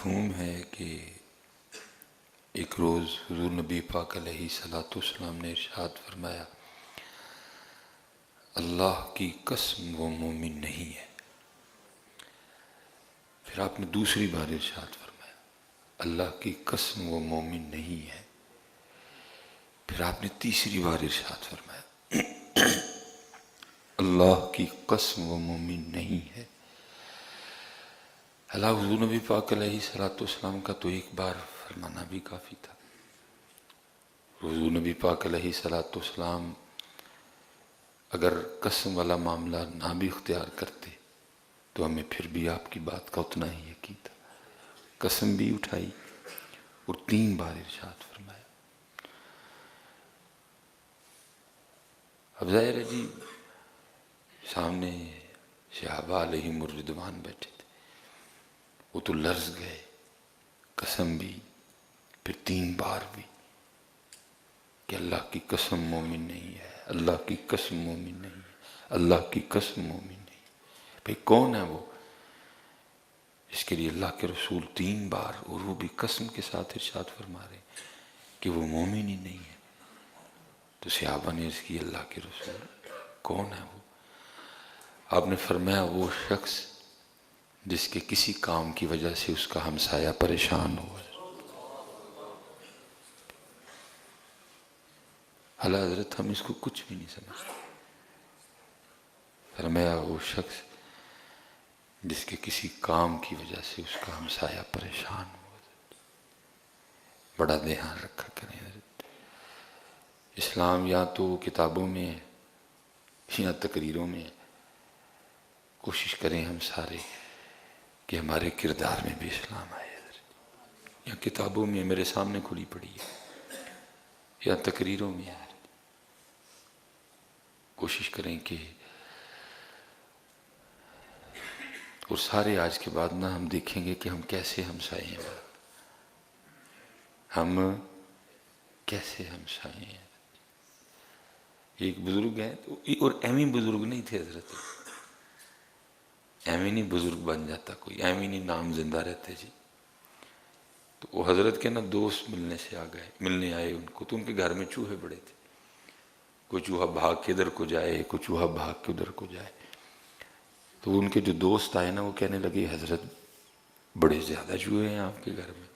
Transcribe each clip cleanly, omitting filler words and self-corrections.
مفہوم ہے کہ ایک روز حضور نبی پاک علیہ الصلوۃ والسلام نے ارشاد فرمایا، اللہ کی قسم وہ مومن نہیں ہے۔ پھر آپ نے دوسری بار ارشاد فرمایا، اللہ کی قسم وہ مومن نہیں ہے۔ پھر آپ نے تیسری بار ارشاد فرمایا، اللہ کی قسم وہ مومن نہیں ہے۔ اللہ حضور نبی پاک علیہ الصلوۃ والسلام کا تو ایک بار فرمانا بھی کافی تھا۔ حضور نبی پاک علیہ الصلوۃ والسلام اگر قسم والا معاملہ نہ بھی اختیار کرتے تو ہمیں پھر بھی آپ کی بات کا اتنا ہی یقین تھا۔ قسم بھی اٹھائی اور 3 بار ارشاد فرمایا۔ اب ظاہر ہے جی سامنے صحابہ علیہم الرضوان بیٹھے تھے، وہ تو لرز گئے، قسم بھی، پھر 3 بار بھی کہ اللہ کی قسم مومن نہیں ہے، اللہ کی قسم مومن نہیں ہے، اللہ کی قسم مومن نہیں ہے۔ بھئی کون ہے وہ اس کے لیے اللہ کے رسول 3 بار اور وہ بھی قسم کے ساتھ ارشاد فرما رہے ہیں کہ وہ مومن ہی نہیں ہے؟ تو صحابہ نے عرض کی، اللہ کے رسول کون ہے وہ؟ آپ نے فرمایا، وہ شخص جس کے کسی کام کی وجہ سے اس کا ہمسایہ پریشان ہوا۔ اعلیٰ حضرت ہم اس کو کچھ بھی نہیں سمجھتے۔ فرمایا وہ شخص جس کے کسی کام کی وجہ سے اس کا ہمسایہ پریشان ہوا۔ بڑا دھیان رکھا کریں حضرت، اسلام یا تو کتابوں میں ہے یا تقریروں میں ہے۔ کوشش کریں ہم سارے کہ ہمارے کردار میں بھی اسلام آئے حضرت، یا کتابوں میں میرے سامنے کھلی پڑی ہے یا تقریروں میں ہے۔ کوشش کریں کہ اور سارے آج کے بعد نہ ہم دیکھیں گے کہ ہم کیسے ہمسائے ہیں، ہم کیسے ہمسائے ہیں۔ ایک بزرگ ہیں اور ایویں بزرگ نہیں تھے حضرت، ایویں نہیں بزرگ بن جاتا کوئی، ایویں نہیں نام زندہ رہتے جی۔ تو وہ حضرت کے نا دوست ملنے آئے ان کو، تو ان کے گھر میں چوہے بڑے تھے، کوئی چوہا بھاگ کے ادھر کو جائے، کوئی چوہا بھاگ کے ادھر کو جائے۔ تو ان کے جو دوست آئے نا وہ کہنے لگے، حضرت بڑے زیادہ چوہے ہیں آپ کے گھر میں۔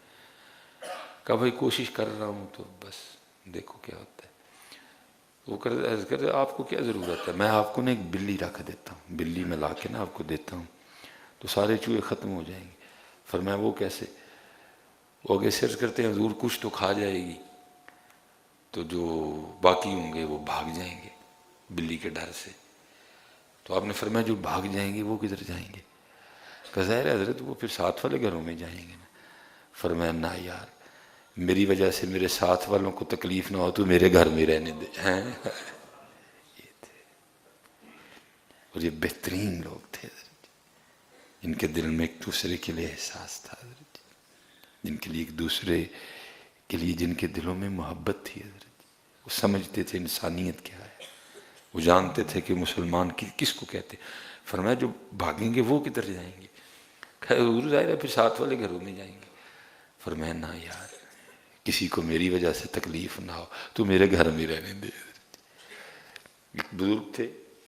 کہا بھائی کوشش کر رہا ہوں تو بس دیکھو کیا ہوتا ہے۔ وہ کہتے آپ کو کیا ضرورت ہے، میں آپ کو نا ایک بلی رکھ دیتا ہوں، بلی میں لا کے نا آپ کو دیتا ہوں تو سارے چوہے ختم ہو جائیں گے۔ فرمایا وہ کیسے؟ وہ آگے سرچ کرتے ہیں، حضور کچھ تو کھا جائے گی تو جو باقی ہوں گے وہ بھاگ جائیں گے بلی کے ڈر سے۔ تو آپ نے فرمایا جو بھاگ جائیں گے وہ کدھر جائیں گے؟ کہ ظاہر ہے حضرت وہ پھر ساتھ والے گھروں میں جائیں گے نا۔ فرمایا نہ یار، میری وجہ سے میرے ساتھ والوں کو تکلیف نہ ہو تو میرے گھر میں رہنے دے ہیں۔ یہ تھے، اور یہ بہترین لوگ تھے حضرت، جن کے دل میں ایک دوسرے کے لیے احساس تھا حضرت، جن کے لیے ایک دوسرے کے لیے جن کے دلوں میں محبت تھی حضرت۔ وہ سمجھتے تھے انسانیت کیا ہے، وہ جانتے تھے کہ مسلمان کس کو کہتے۔ فرمایا جو بھاگیں گے وہ کدھر جائیں گے؟ حضور ظاہر ہے پھر ساتھ والے گھروں میں جائیں گے۔ فرمایا نہ یار، کسی کو میری وجہ سے تکلیف نہ ہو تو میرے گھر میں رہنے دے۔ ایک بزرگ تھے